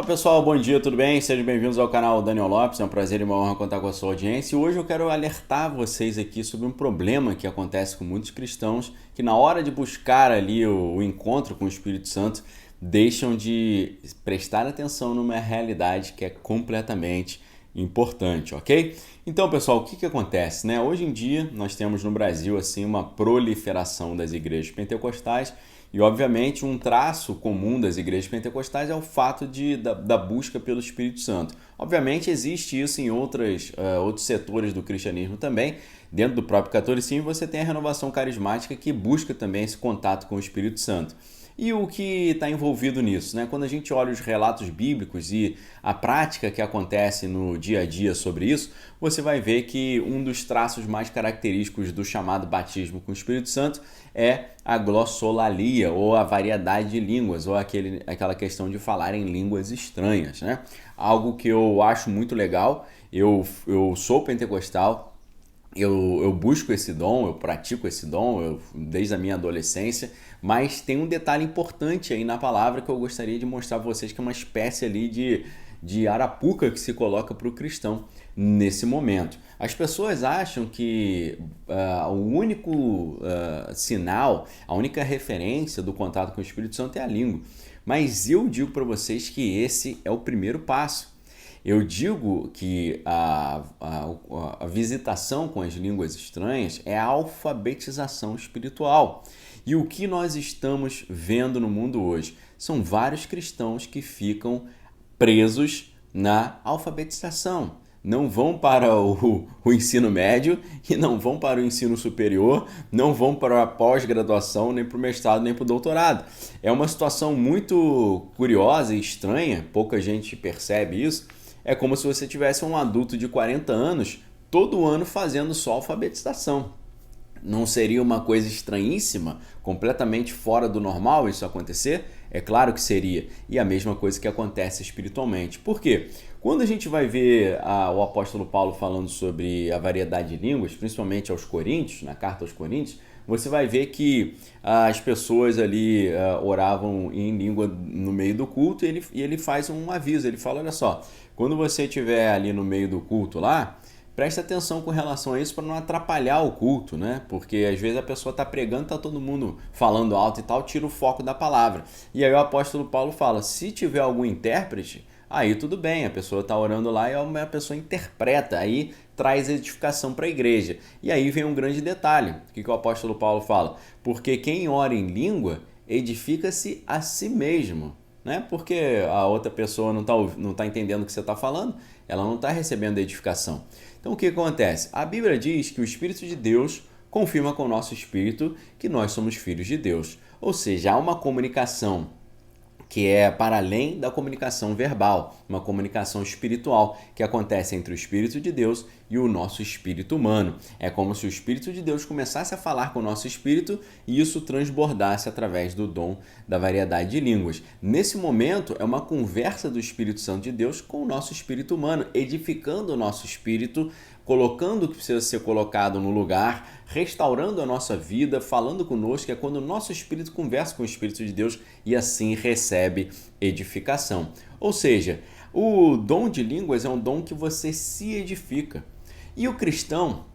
Fala pessoal, bom dia, tudo bem? Sejam bem-vindos ao canal Daniel Lopes, é um prazer e uma honra contar com a sua audiência. E hoje eu quero alertar vocês aqui sobre um problema que acontece com muitos cristãos que na hora de buscar ali o encontro com o Espírito Santo deixam de prestar atenção numa realidade que é completamente importante, ok? Então pessoal, o que acontece, né? Hoje em dia nós temos no Brasil assim uma proliferação das igrejas pentecostais. E, obviamente, um traço comum das igrejas pentecostais é o fato da busca pelo Espírito Santo. Obviamente, existe isso em outros setores do cristianismo também. Dentro do próprio catolicismo, você tem a renovação carismática que busca também esse contato com o Espírito Santo. E o que está envolvido nisso, né? Quando a gente olha os relatos bíblicos e a prática que acontece no dia a dia sobre isso, você vai ver que um dos traços mais característicos do chamado batismo com o Espírito Santo é a glossolalia, ou a variedade de línguas, ou aquela questão de falar em línguas estranhas, né? Algo que eu acho muito legal. Eu sou pentecostal. Eu busco esse dom, eu pratico esse dom desde a minha adolescência, mas tem um detalhe importante aí na palavra que eu gostaria de mostrar para vocês, que é uma espécie ali de arapuca que se coloca para o cristão nesse momento. As pessoas acham que o único sinal, a única referência do contato com o Espírito Santo é a língua, mas eu digo para vocês que esse é o primeiro passo. Eu digo que a visitação com as línguas estranhas é a alfabetização espiritual. E o que nós estamos vendo no mundo hoje? São vários cristãos que ficam presos na alfabetização. Não vão para o ensino médio e não vão para o ensino superior, não vão para a pós-graduação, nem para o mestrado, nem para o doutorado. É uma situação muito curiosa e estranha, pouca gente percebe isso. É como se você tivesse um adulto de 40 anos todo ano fazendo só alfabetização. Não seria uma coisa estranhíssima, completamente fora do normal isso acontecer? É claro que seria. E a mesma coisa que acontece espiritualmente. Por quê? Quando a gente vai ver o apóstolo Paulo falando sobre a variedade de línguas, principalmente aos Coríntios, na carta aos Coríntios, você vai ver que as pessoas ali oravam em língua no meio do culto e ele faz um aviso, ele fala, olha só, quando você estiver ali no meio do culto lá, presta atenção com relação a isso para não atrapalhar o culto, né? Porque às vezes a pessoa está pregando, está todo mundo falando alto e tal, tira o foco da palavra. E aí o apóstolo Paulo fala, se tiver algum intérprete, aí tudo bem, a pessoa está orando lá e a pessoa interpreta, aí traz edificação para a igreja. E aí vem um grande detalhe, o que o apóstolo Paulo fala? Porque quem ora em língua edifica-se a si mesmo, né? Porque a outra pessoa não tá entendendo o que você está falando, ela não está recebendo edificação. Então o que acontece? A Bíblia diz que o Espírito de Deus confirma com o nosso espírito que nós somos filhos de Deus. Ou seja, há uma comunicação que é para além da comunicação verbal, uma comunicação espiritual que acontece entre o Espírito de Deus e o nosso espírito humano. É como se o Espírito de Deus começasse a falar com o nosso espírito e isso transbordasse através do dom da variedade de línguas. Nesse momento, é uma conversa do Espírito Santo de Deus com o nosso espírito humano, edificando o nosso espírito, colocando o que precisa ser colocado no lugar, restaurando a nossa vida, falando conosco, é quando o nosso espírito conversa com o Espírito de Deus e assim recebe edificação. Ou seja, o dom de línguas é um dom que você se edifica. E o cristão,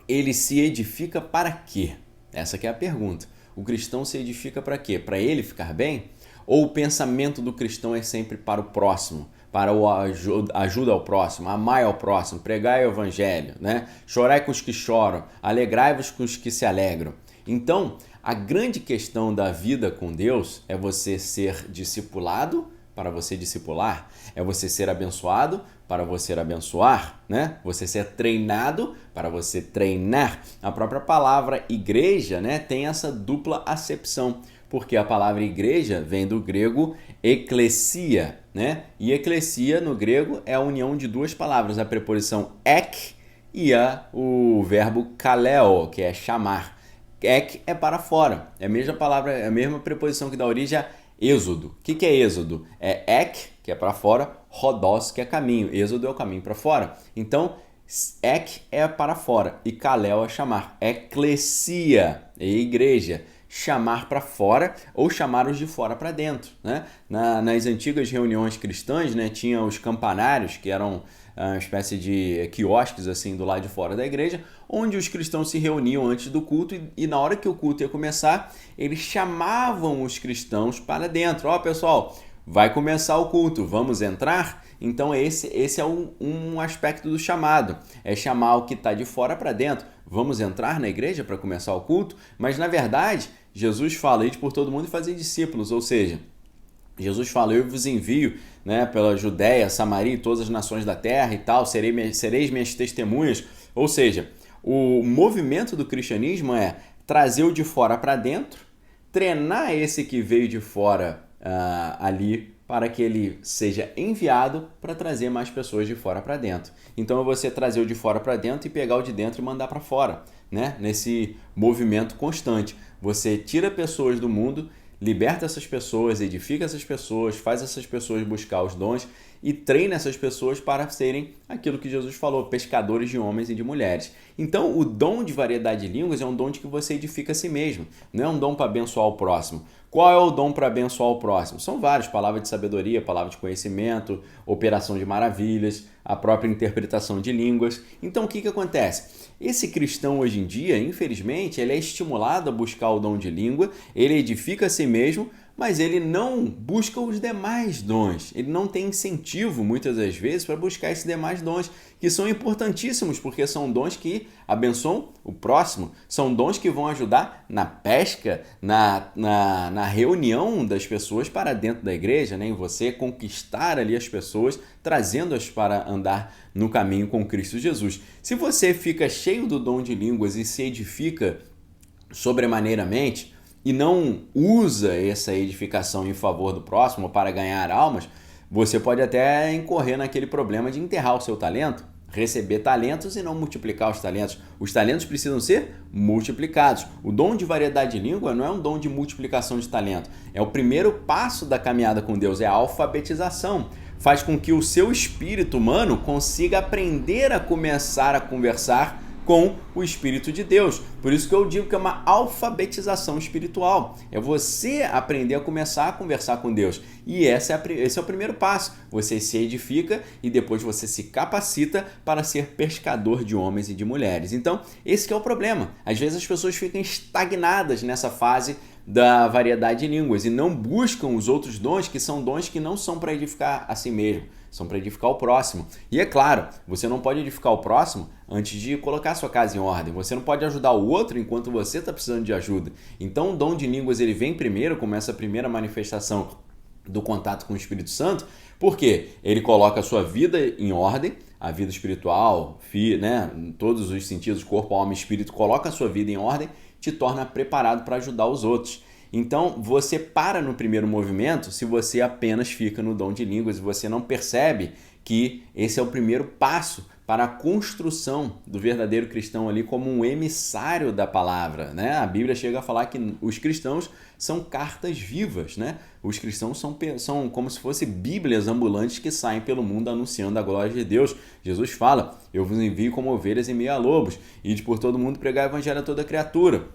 ele se edifica para quê? Essa que é a pergunta. O cristão se edifica para quê? Para ele ficar bem? Ou o pensamento do cristão é sempre para o próximo? Para o ajuda ao próximo, amai ao próximo, pregai o evangelho, né? Chorai com os que choram, alegrai-vos com os que se alegram. Então, a grande questão da vida com Deus é você ser discipulado para você discipular, é você ser abençoado para você abençoar, né? Você ser treinado para você treinar. A própria palavra igreja, né, tem essa dupla acepção, porque a palavra igreja vem do grego eklesia, né? E eklesia no grego é a união de duas palavras, a preposição ek e o verbo kaleo, que é chamar. Ek é para fora, é a mesma palavra, é a mesma preposição que dá origem a êxodo. O que é êxodo? É ek, que é para fora, rodós, que é caminho. Êxodo é o caminho para fora. Então, ek é para fora e kaleo é chamar. Eclesia é igreja. chamar para fora ou chamar os de fora para dentro, né? Nas antigas reuniões cristãs, né, tinha os campanários, que eram uma espécie de quiosques assim do lado de fora da igreja, onde os cristãos se reuniam antes do culto e na hora que o culto ia começar, eles chamavam os cristãos para dentro. Ó, pessoal, vai começar o culto, vamos entrar? Então esse é um aspecto do chamado, é chamar o que está de fora para dentro. Vamos entrar na igreja para começar o culto? Mas na verdade, Jesus fala, ide por todo mundo e fazer discípulos, ou seja, Jesus fala, eu vos envio, né, pela Judéia, Samaria e todas as nações da terra e tal, sereis minhas testemunhas. Ou seja, o movimento do cristianismo é trazer o de fora para dentro, treinar esse que veio de fora ali para que ele seja enviado para trazer mais pessoas de fora para dentro. Então é você trazer o de fora para dentro e pegar o de dentro e mandar para fora, né? Nesse movimento constante. Você tira pessoas do mundo, liberta essas pessoas, edifica essas pessoas, faz essas pessoas buscar os dons e treina essas pessoas para serem aquilo que Jesus falou, pescadores de homens e de mulheres. Então, o dom de variedade de línguas é um dom de que você edifica a si mesmo, não é um dom para abençoar o próximo. Qual é o dom para abençoar o próximo? São vários, palavra de sabedoria, palavra de conhecimento, operação de maravilhas, a própria interpretação de línguas. Então, o que acontece? Esse cristão hoje em dia, infelizmente, ele é estimulado a buscar o dom de língua, ele edifica a si mesmo, mas ele não busca os demais dons. Ele não tem incentivo, muitas das vezes, para buscar esses demais dons, que são importantíssimos, porque são dons que abençoam o próximo, são dons que vão ajudar na pesca, na reunião das pessoas para dentro da igreja, né? Em você conquistar ali as pessoas, trazendo-as para andar no caminho com Cristo Jesus. Se você fica cheio do dom de línguas e se edifica sobremaneiramente, e não usa essa edificação em favor do próximo para ganhar almas, você pode até incorrer naquele problema de enterrar o seu talento, receber talentos e não multiplicar os talentos. Os talentos precisam ser multiplicados. O dom de variedade de língua não é um dom de multiplicação de talento, é o primeiro passo da caminhada com Deus, é a alfabetização. Faz com que o seu espírito humano consiga aprender a começar a conversar com o Espírito de Deus. Por isso que eu digo que é uma alfabetização espiritual. É você aprender a começar a conversar com Deus. E esse é o primeiro passo. Você se edifica e depois você se capacita para ser pescador de homens e de mulheres. Então, esse que é o problema. Às vezes as pessoas ficam estagnadas nessa fase da variedade de línguas e não buscam os outros dons, que são dons que não são para edificar a si mesmo, são para edificar o próximo. E é claro, você não pode edificar o próximo antes de colocar a sua casa em ordem. Você não pode ajudar o outro enquanto você está precisando de ajuda. Então o dom de línguas ele vem primeiro, como essa primeira manifestação do contato com o Espírito Santo, porque ele coloca a sua vida em ordem, a vida espiritual, né, em todos os sentidos, corpo, alma e espírito, coloca a sua vida em ordem, te torna preparado para ajudar os outros. Então, você para no primeiro movimento se você apenas fica no dom de línguas e você não percebe que esse é o primeiro passo para a construção do verdadeiro cristão ali como um emissário da palavra, né? A Bíblia chega a falar que os cristãos são cartas vivas, né? Os cristãos são como se fossem bíblias ambulantes que saem pelo mundo anunciando a glória de Deus. Jesus fala, eu vos envio como ovelhas em meio a lobos, ide por todo mundo pregar o evangelho a toda criatura.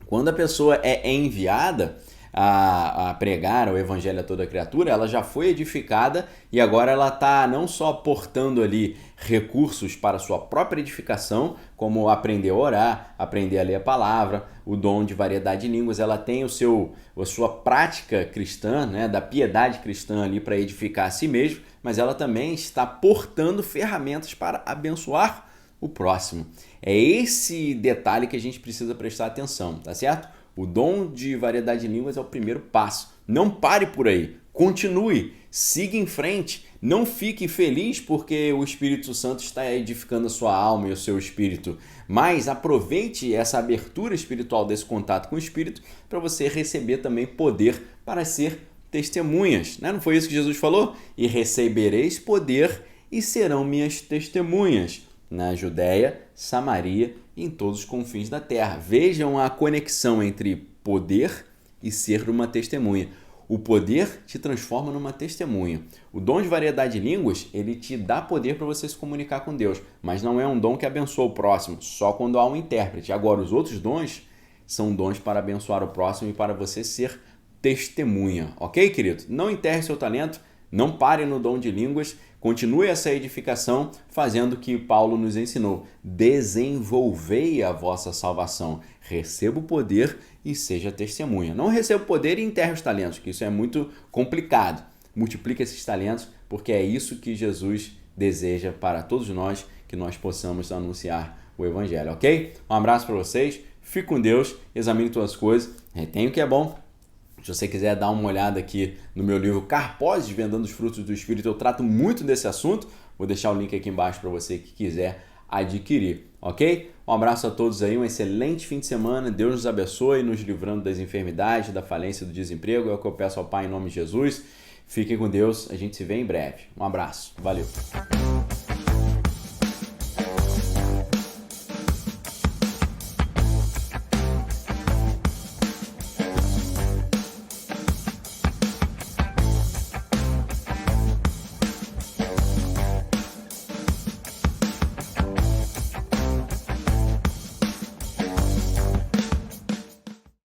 Quando a pessoa é enviada a pregar o evangelho a toda criatura, ela já foi edificada e agora ela está não só portando ali recursos para a sua própria edificação, como aprender a orar, aprender a ler a palavra, o dom de variedade de línguas, ela tem a sua prática cristã, né, da piedade cristã ali para edificar a si mesmo, mas ela também está portando ferramentas para abençoar o próximo. É esse detalhe que a gente precisa prestar atenção, tá certo? O dom de variedade de línguas é o primeiro passo. Não pare por aí. Continue. Siga em frente. Não fique feliz porque o Espírito Santo está edificando a sua alma e o seu espírito. Mas aproveite essa abertura espiritual desse contato com o Espírito para você receber também poder para ser testemunhas. Não foi isso que Jesus falou? E recebereis poder e serão minhas testemunhas na Judéia, Samaria e em todos os confins da terra. Vejam a conexão entre poder e ser uma testemunha. O poder te transforma numa testemunha. O dom de variedade de línguas, ele te dá poder para você se comunicar com Deus, mas não é um dom que abençoa o próximo, só quando há um intérprete. Agora, os outros dons são dons para abençoar o próximo e para você ser testemunha, ok, querido? Não enterre seu talento, não pare no dom de línguas, continue essa edificação fazendo o que Paulo nos ensinou. Desenvolvei a vossa salvação, receba o poder e seja testemunha. Não receba o poder e enterre os talentos, que isso é muito complicado. Multiplique esses talentos, porque é isso que Jesus deseja para todos nós, que nós possamos anunciar o Evangelho, ok? Um abraço para vocês, fique com Deus, examine suas coisas, retenha o que é bom. Se você quiser dar uma olhada aqui no meu livro Carpós, Desvendando os Frutos do Espírito, eu trato muito desse assunto. Vou deixar o link aqui embaixo para você que quiser adquirir, ok? Um abraço a todos aí, um excelente fim de semana. Deus nos abençoe, nos livrando das enfermidades, da falência e do desemprego. É o que eu peço ao Pai em nome de Jesus. Fiquem com Deus, a gente se vê em breve. Um abraço, valeu!